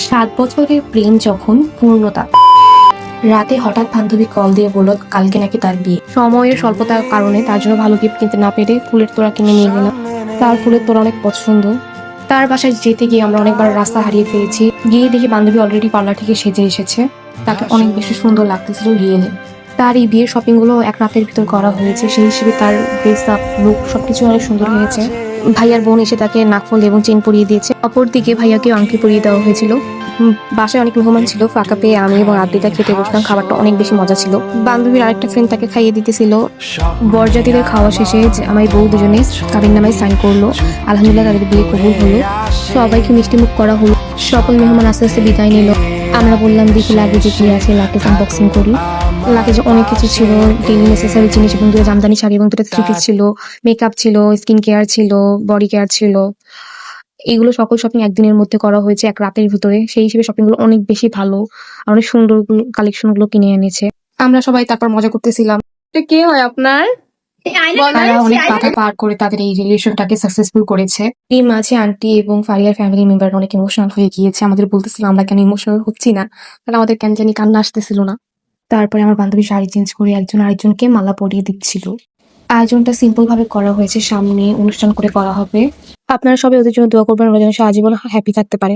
7 বছরের প্রেম যখন পূর্ণতা। রাতে হঠাৎ বান্ধবী কল দিয়ে বলল কালকে নাকি তার বিয়ে। সময়ের স্বল্পতার কারণে তার জন্য ভালো গিফট কিনতে না পেরে ফুলের তোড়া কিনে নিয়ে গেলাম। তার ফুলের তোড়া অনেক পছন্দ। তার বাসায় যেতে গিয়ে আমরা অনেকবার রাস্তা হারিয়ে ফেলেছি। গিয়ে দেখি বান্ধবী অলরেডি পার্লার থেকে সেজে এসেছে। তাকে অনেক বেশি সুন্দর লাগতেছিল রিয়েলে। তার এই বিয়ের শপিং গুলো এক রাতের ভিতর করা হয়েছে, সেই হিসেবে তার ড্রেস আপ লুক সবকিছু অনেক সুন্দর হয়েছে। ভাইয়ার বোন এসে তাকে নাকফুল এবং চেন পরিয়ে দিয়েছে। অপরদিকে ভাইয়াকে আংটি পরিয়ে দেওয়া হয়েছিল। বাসায় অনেক মেহমান ছিল, ফাঁকা পেয়ে আমি এবং আদ্রিতা খেতে বসলাম। খাবারটা অনেক বেশি মজা ছিল। বান্ধবীর আরেকটা ফ্রেন্ড তাকে খাইয়ে দিতেছিল। বরযাত্রীদের খাওয়া শেষে আমার বউ দুজনে কাবিননামায় সাইন করলো। আলহামদুলিল্লাহ তাদের বিয়ে কবুল হলো। সবাইকে মিষ্টি মুখ করা হলো। সকল মেহমান আস্তে আস্তে বিদায় নিল। আমরা বললাম দেখি লাগেজে কি আছে, লাগেজ আনবক্সিং করি। লাগেজে অনেক কিছু ছিল, ডেইলি নেসেসারি জিনিস এবং দুটো জামদানি শাড়ি এবং দুটো থ্রি পিস ছিল, মেকআপ ছিল, স্কিন কেয়ার ছিল, বডি কেয়ার ছিল। এগুলো সকল শপিং একদিনের মধ্যে করা হয়েছে, এক রাতের ভিতরে। সেই হিসেবে শপিং গুলো অনেক বেশি ভালো আর অনেক সুন্দর কালেকশন গুলো কিনে এনেছে। আমরা সবাই তারপর মজা করতেছিলাম। কে হয় আপনার? তারা অনেক বাধা পার করে তাদের এই রিলেশনটাকে সাকসেসফুল করেছে। এই মাঝে আন্টি এবং ফারিয়ার ফ্যামিলি মেম্বার অনেক ইমোশনাল হয়ে গিয়েছে। আমাদের বলতেছিল আমরা কেন ইমোশনাল হচ্ছি না, তারা আমাদের কেন জানি কান্না আসতেছিল না। তারপরে আমার বান্ধবী শাড়ি চেঞ্জ করে একজন আরেকজনকে মালা পরিয়ে দিচ্ছিল। আয়োজনটা সিম্পল ভাবে করা হয়েছে, সামনে অনুষ্ঠান করে করা হবে। আপনারা সবাই ওদের জন্য দোয়া করবেন, ওরা যেন আজীবন হ্যাপি থাকতে পারে।